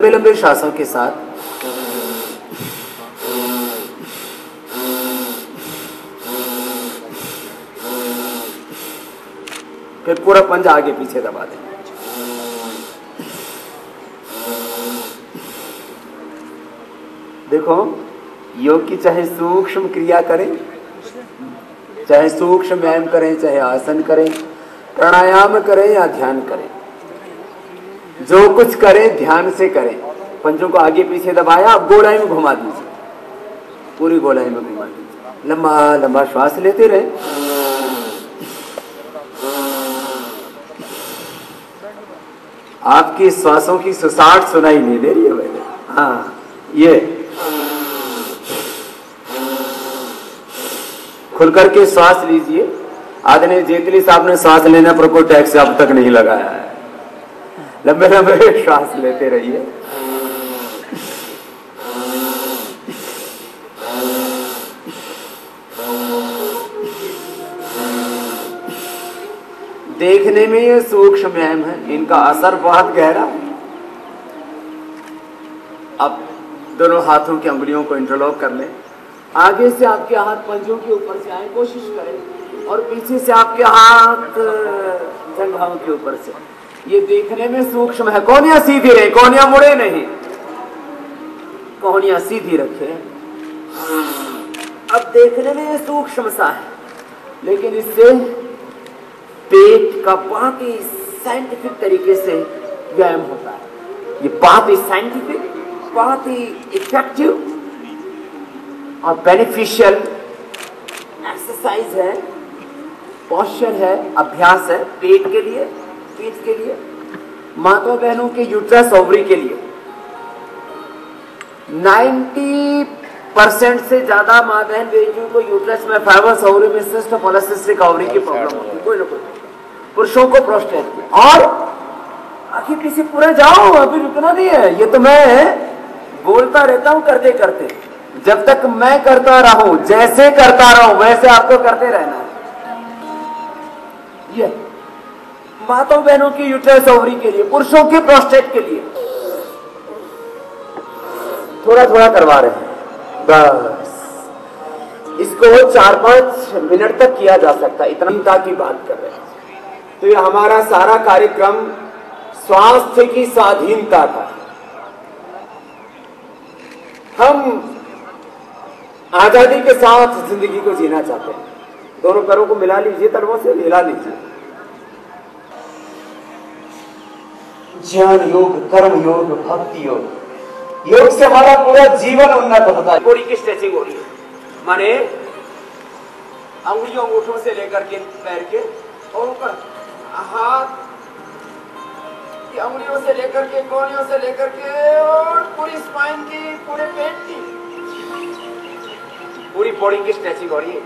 लंबे लंबे श्वासों के साथ फिर पूरा पंजा आगे पीछे दबा दें। देखो, योग की चाहे सूक्ष्म क्रिया करें, चाहे सूक्ष्म व्यायाम करें, चाहे आसन करें, प्राणायाम करें या ध्यान करें, जो कुछ करें ध्यान से करें। पंजों को आगे पीछे दबाया, अब गोलाई में घुमा दीजिए, पूरी गोलाई में घुमा दीजिए। लंबा लंबा श्वास लेते रहे। आपकी श्वासों की सुसाट सुनाई नहीं दे रही है मैंने। हाँ, ये खुल करके श्वास लीजिए। आदरणीय जेटली साहब ने श्वास लेने पर कोई टैक्स अब तक नहीं लगाया है। लंबे लंबे श्वास लेते रहिए। देखने में ये सूक्ष्म व्यायाम है, इनका असर बहुत गहरा है। अब दोनों हाथों की अंगुलियों को इंटरलॉक कर लें। आगे से आपके हाथ पंजों के ऊपर से आए, कोशिश करें, और पीछे से आपके हाथ जंघाओं के ऊपर से। ये देखने में सूक्ष्म है। कोहनियां सीधी रहे, कोहनियां मुड़े नहीं, कोहनियां सीधी रखें। अब देखने में ये सूक्ष्म सा है, लेकिन इससे पेट का बहुत ही साइंटिफिक तरीके से व्यायाम होता है। ये बहुत ही साइंटिफिक, बहुत ही इफेक्टिव और बेनिफिशियल एक्सरसाइज है, पोस्चर है, अभ्यास है पेट के लिए, पीठ के लिए, माता बहनों के यूट्रस ओवरी के लिए। 90% से ज्यादा माँ बहन बेटियों को यूट्रस में फाइबर्स ओवरी में सिस्ट पॉलिसिस्टिक ओवरी की प्रॉब्लम होती है, कोई ना कोई। पुरुषों को प्रोस्टेट की। और आखिर पीछे पूरे जाओ, अभी रुकना नहीं है। ये तो मैं बोलता रहता हूं करते करते। जब तक मैं करता रहूं, जैसे करता रहूं, वैसे आपको करते रहना है। ये माताओं बहनों की यूट्रस ओवरी के लिए, पुरुषों के प्रोस्टेट के लिए थोड़ा थोड़ा करवा रहे हैं बस। इसको 4-5 मिनट तक किया जा सकता है, इतना की बात कर रहे हैं। तो ये हमारा सारा कार्यक्रम स्वास्थ्य की स्वाधीनता का। हम आजादी के साथ जिंदगी को जीना चाहते हैं। दोनों पैरों को मिला लीजिए, तलवों से हिला लीजिए। ज्ञान योग, कर्म योग, भक्ति योग। योग से हमारा पूरा जीवन उन्नत होता है। बॉडी की स्ट्रेचिंग हो रही है, माने अंगुलियों अंगूठों से लेकर के पैर के और ऊपर हाथ की अंगुलियों से लेकर के, कोहनियों से लेकर के, और पूरी स्पाइन की, पूरे पेट की, पूरी बॉडी की स्ट्रेचिंग हो रही है।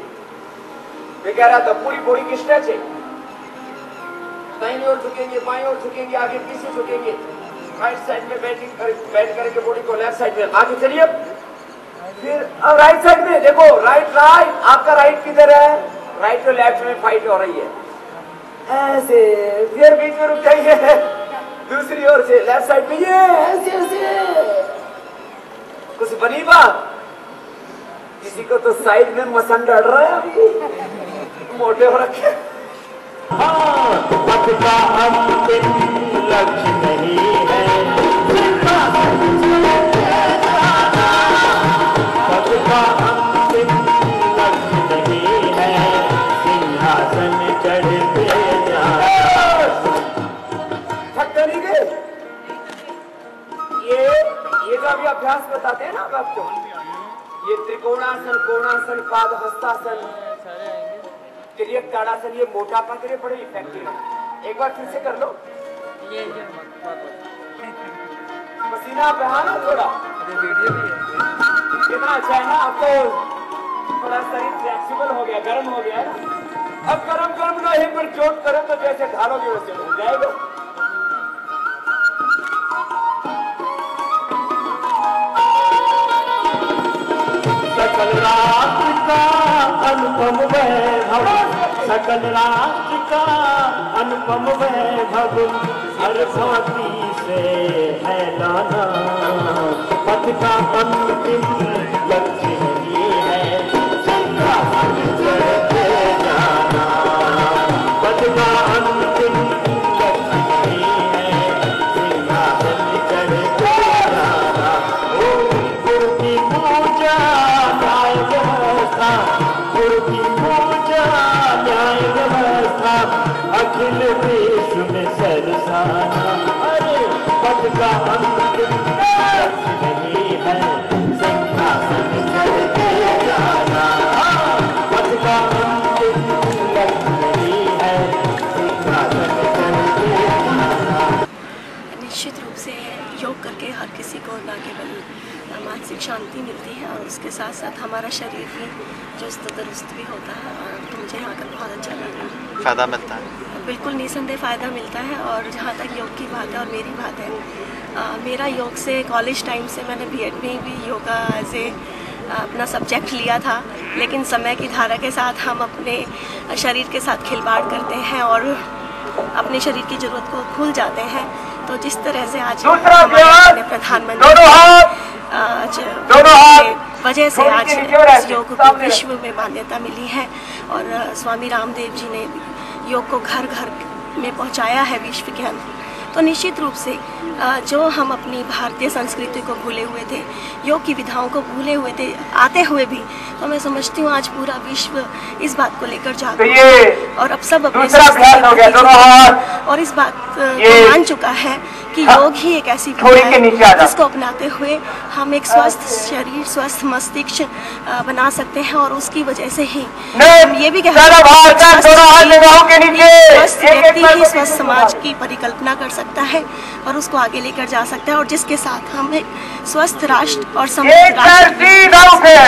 मैं कह रहा था पूरी बॉडी की स्ट्रेचिंग। दाईं ओर झुकेंगे, बाईं ओर झुकेंगे, आगे पीछे झुकेंगे, राइट साइड में बैठ करके बॉडी को लेफ्ट साइड में आगे चलिए। फिर अब राइट साइड में देखो, राइट राइट, आपका राइट किधर है? राइट और लेफ्ट में फाइट हो रही है ऐसे। फिर बीच में रुक जाइए, दूसरी ओर से लेफ्ट साइड में ये ऐसे ऐसे। कुछ बनी बात? किसी को तो साइड में मसन डर रहा है, आपको मोटे हो रखे। पथ का अंतिम लक्ष्य नहीं है, पथ का अंतिम लक्ष्य नहीं है, सिंहासन चढ़ते जाना। थक नहीं गए? ये जो अभी अभ्यास बताते हैं ना आपको, ये त्रिकोणासन, कोणासन, पाद हस्तासन, तिर्यक ताड़ासन, ये मोटापा के लिए बड़े इफेक्टिव है। एक बार फिर से कर लो। पसीना बहाना थोड़ा, कितना अच्छा है ना। आपको थोड़ा शरीर फ्लेक्सिबल हो गया, गर्म हो गया है ना। अब गर्म गर्म लोहे पर चोट करो तो जैसे ढालोगे वैसे हो जाएगा। सकल राष्ट्र का अनुपम वैभव, सकल राष्ट्र का अनुपम वैभव, हर भांति से है लाना, पथ का अंतिम लक्ष्य नहीं है सिंहासन चढ़ते जाना, पथ का अंतिम लक्ष्य नहीं है सिंहासन चढ़ते जाना। ओ गुरु की पूजा न्याय व्यवस्था, गुरु की पूजा न्याय व्यवस्था, अखिल विश्व में सरसाना। अरे पद का अंतिम लक्ष्य नहीं है सिंहासन चढ़ते जाना, पद का अंतिम लक्ष्य नहीं है सिंहासन चढ़ते जाना। निश्चित रूप से योग करके हर किसी को न केवल मानसिक शांति मिलती है और उसके साथ साथ हमारा शरीर भी चुस्त दुरुस्त भी होता है, और तो मुझे यहाँ कर बहुत अच्छा लगा। फ़ायदा मिलता है? बिल्कुल निसंदेह फ़ायदा मिलता है। और जहाँ तक योग की बात है और मेरी बात है, मेरा योग से कॉलेज टाइम से मैंने बीएड में भी योगा एज ए अपना सब्जेक्ट लिया था, लेकिन समय की धारा के साथ हम अपने शरीर के साथ खिलवाड़ करते हैं और अपने शरीर की ज़रूरत को भूल जाते हैं। तो जिस तरह से आज हमारे प्रधानमंत्री वजह से आज इस योग को विश्व में मान्यता मिली है, और स्वामी रामदेव जी ने योग को घर घर में पहुंचाया है विश्व के अंदर। तो निश्चित रूप से जो हम अपनी भारतीय संस्कृति को भूले हुए थे, योग की विधाओं को भूले हुए थे आते हुए भी, तो मैं समझती हूँ आज पूरा विश्व इस बात को लेकर जागरूक है और अब सब अपने और इस बात को मान चुका है कि योग ही एक ऐसी विधा है जिसको अपनाते हुए हम एक स्वस्थ शरीर, स्वस्थ मस्तिष्क बना सकते हैं, और उसकी वजह से ही हम ये भी कह सकते हैं स्वस्थ व्यक्ति ही स्वस्थ समाज की परिकल्पना कर सकता है और उसको आगे लेकर जा सकता है, और जिसके साथ हम एक स्वस्थ राष्ट्र और समृद्ध राष्ट्र